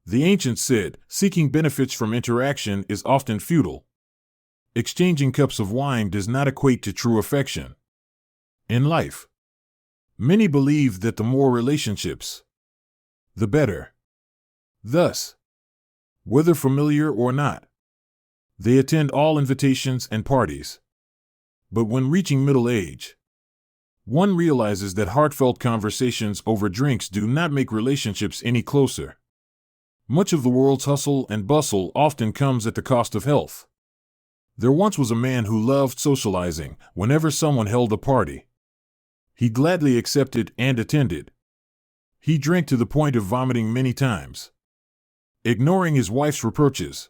The ancients said, seeking benefits from interaction is often futile. Exchanging cups of wine does not equate to true affection. In life, many believe that the more relationships, the better. Thus, whether familiar or not, they attend all invitations and parties. But when reaching middle age, one realizes that heartfelt conversations over drinks do not make relationships any closer. Much of the world's hustle and bustle often comes at the cost of health. There once was a man who loved socializing. Whenever someone held a party, he gladly accepted and attended. He drank to the point of vomiting many times, ignoring his wife's reproaches.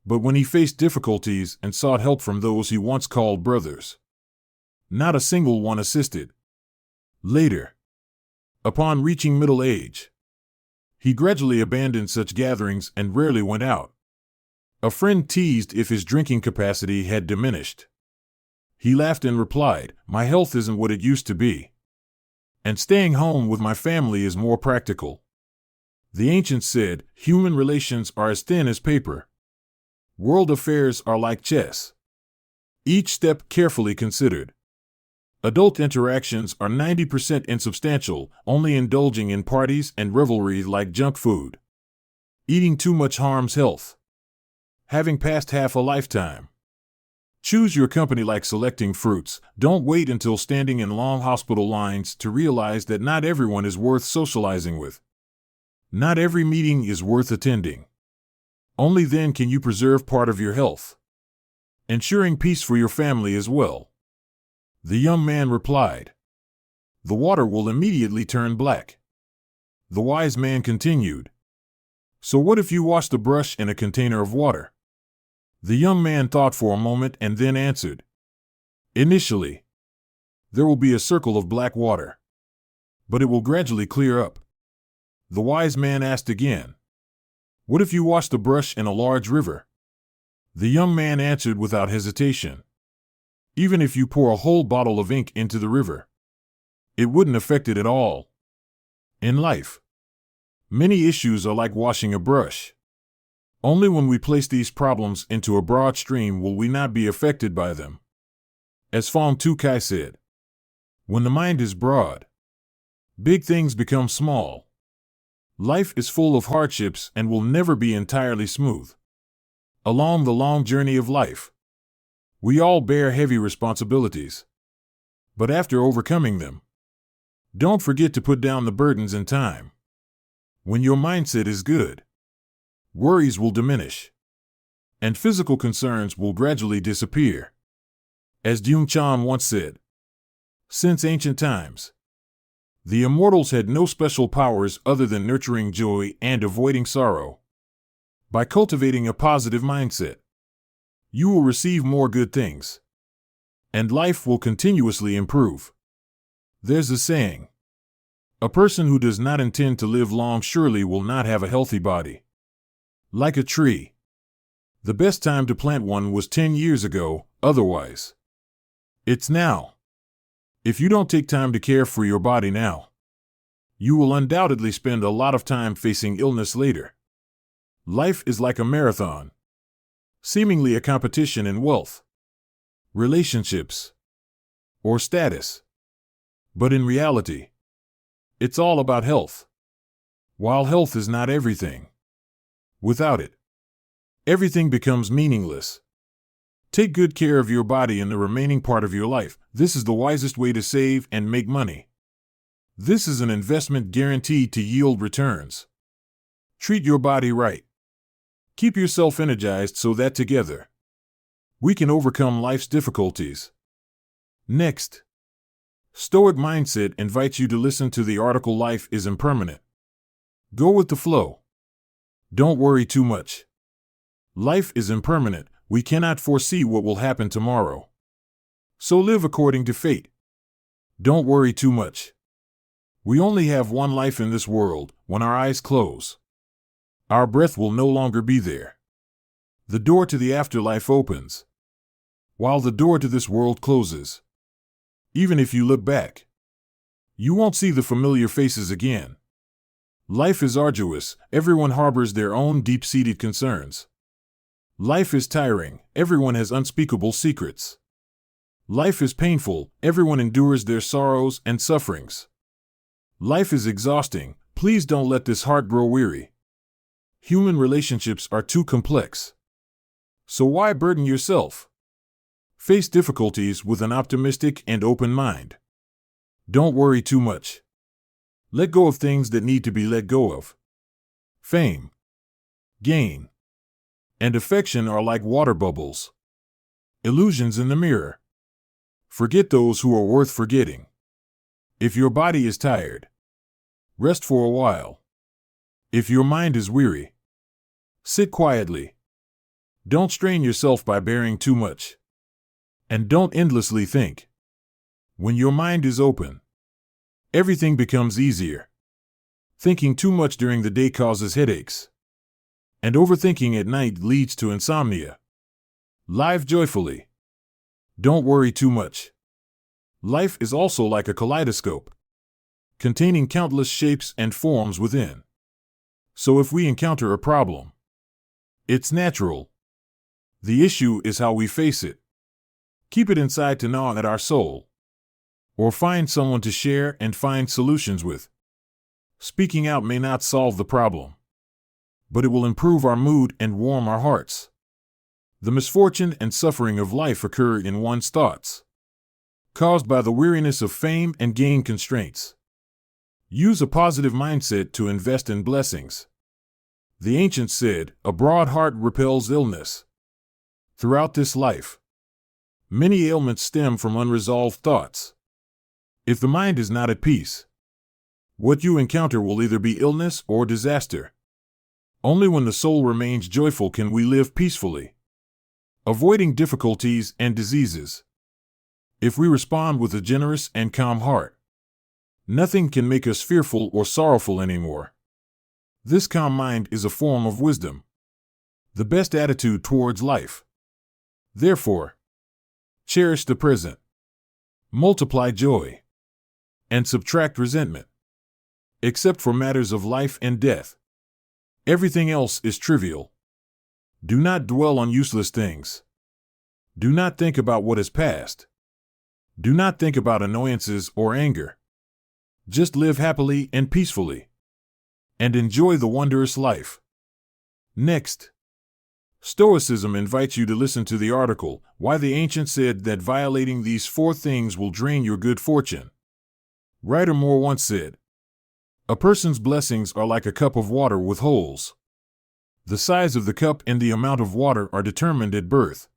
But when he faced difficulties and sought help from those he once called brothers, not a single one assisted. Later, upon reaching middle age, he gradually abandoned such gatherings and rarely went out. A friend teased if his drinking capacity had diminished. He laughed and replied, "My health isn't what it used to be, and staying home with my family is more practical." The ancients said, human relations are as thin as paper. World affairs are like chess, each step carefully considered. Adult interactions are 90% insubstantial, only indulging in parties and revelry like junk food. Eating too much harms health. Having passed half a lifetime. Choose your company like selecting fruits. Don't wait until standing in long hospital lines to realize that not everyone is worth socializing with. Not every meeting is worth attending. Only then can you preserve part of your health, ensuring peace for your family as well. The young man replied, "The water will immediately turn black." The wise man continued, "So what if you wash the brush in a container of water?" The young man thought for a moment and then answered, "Initially, there will be a circle of black water, but it will gradually clear up." The wise man asked again, "What if you wash the brush in a large river?" The young man answered without hesitation, "Even if you pour a whole bottle of ink into the river, it wouldn't affect it at all." In life, many issues are like washing a brush. Only when we place these problems into a broad stream will we not be affected by them. As Fong Tu Kai said, "When the mind is broad, big things become small." Life is full of hardships and will never be entirely smooth. Along the long journey of life, we all bear heavy responsibilities. But after overcoming them, don't forget to put down the burdens in time. When your mindset is good, worries will diminish, and physical concerns will gradually disappear. As Jung Chan once said, "Since ancient times, the immortals had no special powers other than nurturing joy and avoiding sorrow. By cultivating a positive mindset, you will receive more good things. and life will continuously improve. There's a saying, a person who does not intend to live long surely will not have a healthy body. Like a tree. The best time to plant one was 10 years ago, otherwise. It's now. If you don't take time to care for your body now, you will undoubtedly spend a lot of time facing illness later. Life is like a marathon, seemingly a competition in wealth, relationships, or status. But in reality, it's all about health. While health is not everything, without it, everything becomes meaningless. Take good care of your body in the remaining part of your life. This is the wisest way to save and make money. This is an investment guaranteed to yield returns. Treat your body right. Keep yourself energized so that together, we can overcome life's difficulties. Next, Stoic mindset invites you to listen to the article Life is Impermanent. Go with the flow. Don't worry too much. Life is impermanent. We cannot foresee what will happen tomorrow. So live according to fate. Don't worry too much. We only have one life in this world. When our eyes close, our breath will no longer be there. The door to the afterlife opens, while the door to this world closes. Even if you look back, you won't see the familiar faces again. Life is arduous. Everyone harbors their own deep-seated concerns. Life is tiring. Everyone has unspeakable secrets. Life is painful. Everyone endures their sorrows and sufferings. Life is exhausting. Please don't let this heart grow weary. Human relationships are too complex. So why burden yourself? Face difficulties with an optimistic and open mind. Don't worry too much. Let go of things that need to be let go of. Fame, gain, and affection are like water bubbles, illusions in the mirror. Forget those who are worth forgetting. If your body is tired, rest for a while. If your mind is weary, sit quietly. Don't strain yourself by bearing too much. And don't endlessly think. When your mind is open, everything becomes easier. Thinking too much during the day causes headaches, and overthinking at night leads to insomnia. Live joyfully. Don't worry too much. Life is also like a kaleidoscope, containing countless shapes and forms within. So if we encounter a problem, it's natural. The issue is how we face it. Keep it inside to gnaw at our soul, or find someone to share and find solutions with. Speaking out may not solve the problem, but it will improve our mood and warm our hearts. The misfortune and suffering of life occur in one's thoughts, caused by the weariness of fame and gain constraints. Use a positive mindset to invest in blessings. The ancients said, "A broad heart repels illness." Throughout this life, many ailments stem from unresolved thoughts. If the mind is not at peace, what you encounter will either be illness or disaster. Only when the soul remains joyful can we live peacefully, avoiding difficulties and diseases. If we respond with a generous and calm heart, nothing can make us fearful or sorrowful anymore. This calm mind is a form of wisdom, the best attitude towards life. Therefore, cherish the present, multiply joy, and subtract resentment. Except for matters of life and death, everything else is trivial. Do not dwell on useless things. Do not think about what is past. Do not think about annoyances or anger. Just live happily and peacefully, and enjoy the wondrous life. Next, Stoicism invites you to listen to the article, Why the Ancients Said That Violating These 4 Things Will Drain Your Good Fortune. Writer Moore once said, "A person's blessings are like a cup of water with holes. The size of the cup and the amount of water are determined at birth.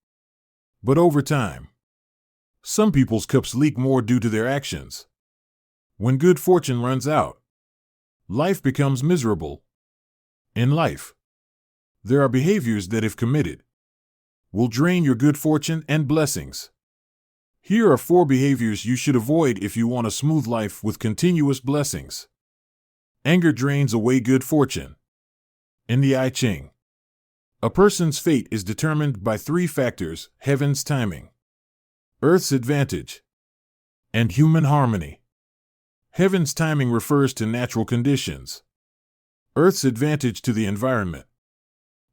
But over time, some people's cups leak more due to their actions. When good fortune runs out, life becomes miserable. In life, there are behaviors that, if committed, will drain your good fortune and blessings. Here are 4 behaviors you should avoid if you want a smooth life with continuous blessings. Anger drains away good fortune. In the I Ching, a person's fate is determined by 3 factors: heaven's timing, earth's advantage, and human harmony. Heaven's timing refers to natural conditions, earth's advantage to the environment,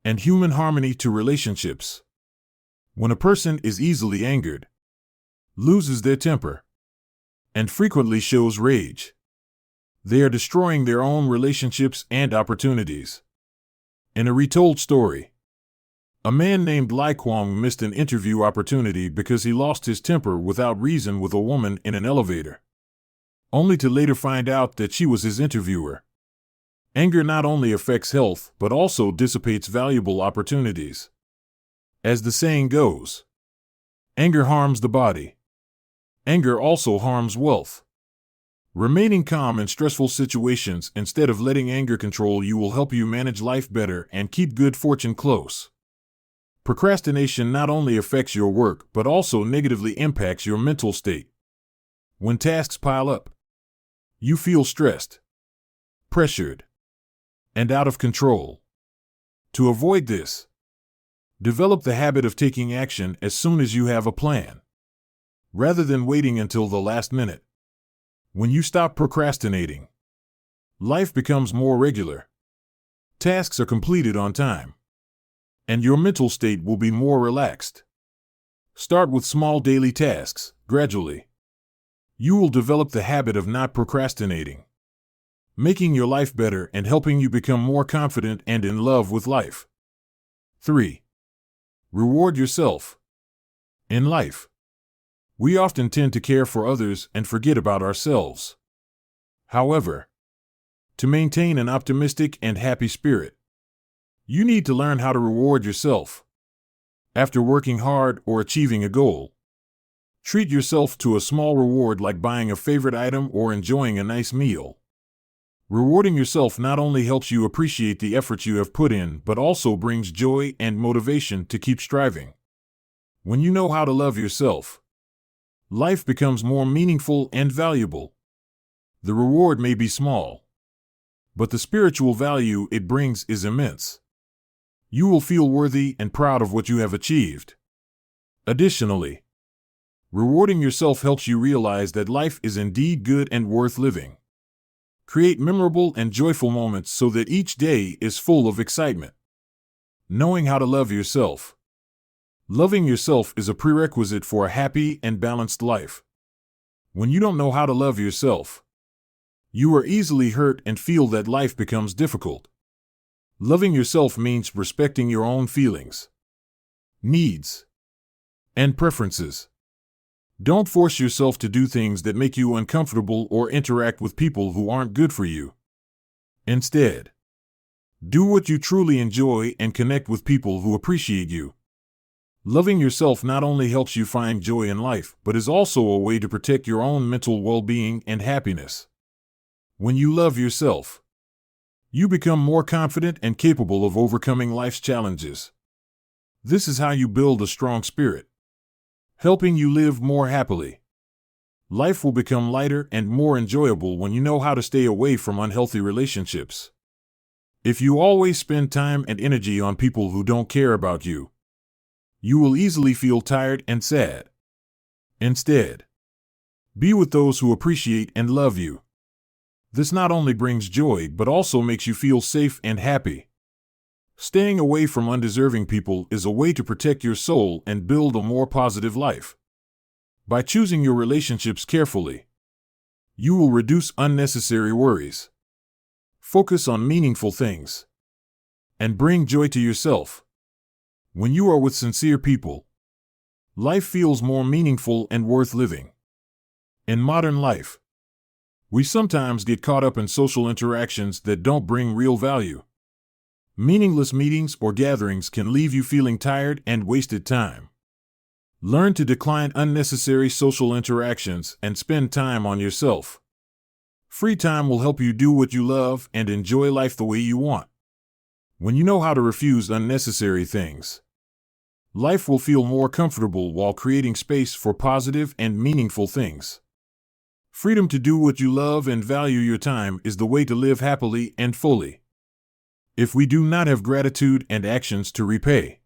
and human harmony to relationships. When a person is easily angered, loses their temper, and frequently shows rage, they are destroying their own relationships and opportunities. In a retold story, a man named Lai Kwong missed an interview opportunity because he lost his temper without reason with a woman in an elevator, only to later find out that she was his interviewer. Anger not only affects health but also dissipates valuable opportunities. As the saying goes, anger harms the body. Anger also harms wealth. Remaining calm in stressful situations instead of letting anger control you will help you manage life better and keep good fortune close. Procrastination not only affects your work but also negatively impacts your mental state. When tasks pile up, you feel stressed, pressured, and out of control. To avoid this, develop the habit of taking action as soon as you have a plan, rather than waiting until the last minute. When you stop procrastinating, life becomes more regular. Tasks are completed on time, and your mental state will be more relaxed. Start with small daily tasks. Gradually, you will develop the habit of not procrastinating, making your life better and helping you become more confident and in love with life. 3. Reward yourself. In life, we often tend to care for others and forget about ourselves. However, to maintain an optimistic and happy spirit, you need to learn how to reward yourself. After working hard or achieving a goal, treat yourself to a small reward like buying a favorite item or enjoying a nice meal. Rewarding yourself not only helps you appreciate the effort you have put in, but also brings joy and motivation to keep striving. When you know how to love yourself, life becomes more meaningful and valuable. The reward may be small, but the spiritual value it brings is immense. You will feel worthy and proud of what you have achieved. Additionally, rewarding yourself helps you realize that life is indeed good and worth living. Create memorable and joyful moments so that each day is full of excitement. Knowing how to love yourself. Loving yourself is a prerequisite for a happy and balanced life. When you don't know how to love yourself, you are easily hurt and feel that life becomes difficult. Loving yourself means respecting your own feelings, needs, and preferences. Don't force yourself to do things that make you uncomfortable or interact with people who aren't good for you. Instead, do what you truly enjoy and connect with people who appreciate you. Loving yourself not only helps you find joy in life, but is also a way to protect your own mental well-being and happiness. When you love yourself, you become more confident and capable of overcoming life's challenges. This is how you build a strong spirit, helping you live more happily. Life will become lighter and more enjoyable when you know how to stay away from unhealthy relationships. If you always spend time and energy on people who don't care about you, you will easily feel tired and sad. Instead, be with those who appreciate and love you. This not only brings joy but also makes you feel safe and happy. Staying away from undeserving people is a way to protect your soul and build a more positive life. By choosing your relationships carefully, you will reduce unnecessary worries, focus on meaningful things, and bring joy to yourself. When you are with sincere people, life feels more meaningful and worth living. In modern life, we sometimes get caught up in social interactions that don't bring real value. Meaningless meetings or gatherings can leave you feeling tired and wasted time. Learn to decline unnecessary social interactions and spend time on yourself. Free time will help you do what you love and enjoy life the way you want. When you know how to refuse unnecessary things, Life will feel more comfortable while creating space for positive and meaningful things. Freedom to do what you love and value your time is the way to live happily and fully. If we do not have gratitude and actions to repay,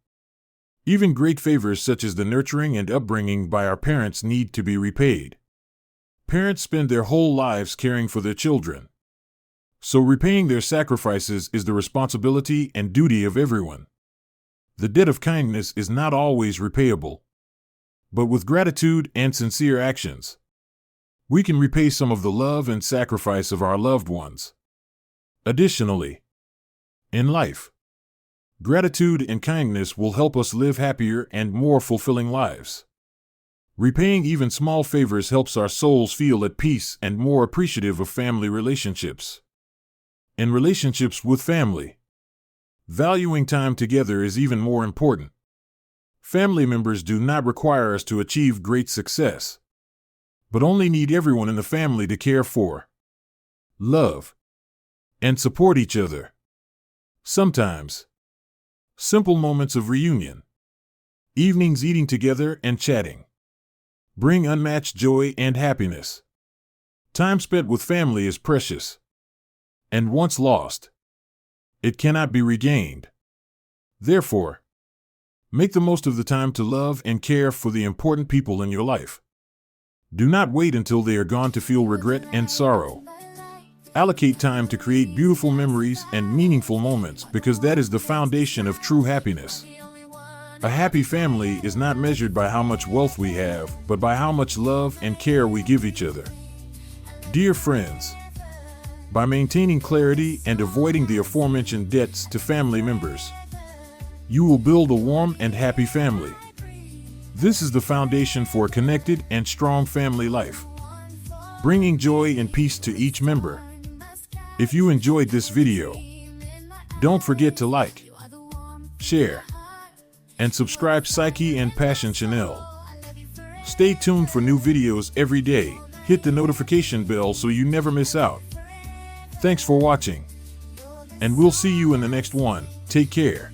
even great favors such as the nurturing and upbringing by our parents need to be repaid. Parents spend their whole lives caring for their children. So repaying their sacrifices is the responsibility and duty of everyone. The debt of kindness is not always repayable. But with gratitude and sincere actions, we can repay some of the love and sacrifice of our loved ones. Additionally, in life, gratitude and kindness will help us live happier and more fulfilling lives. Repaying even small favors helps our souls feel at peace and more appreciative of family relationships. In relationships with family, valuing time together is even more important. Family members do not require us to achieve great success, but only need everyone in the family to care for, love, and support each other. Sometimes, simple moments of reunion, evenings eating together and chatting, bring unmatched joy and happiness. Time spent with family is precious, and once lost, it cannot be regained. Therefore, make the most of the time to love and care for the important people in your life. Do not wait until they are gone to feel regret and sorrow. Allocate time to create beautiful memories and meaningful moments, because that is the foundation of true happiness. A happy family is not measured by how much wealth we have, but by how much love and care we give each other. Dear friends, by maintaining clarity and avoiding the aforementioned debts to family members, you will build a warm and happy family. This is the foundation for a connected and strong family life, bringing joy and peace to each member. If you enjoyed this video, don't forget to like, share, and subscribe Psyche and Passion channel. Stay tuned for new videos every day. Hit the notification bell so you never miss out. Thanks for watching, and we'll see you in the next one. Take care.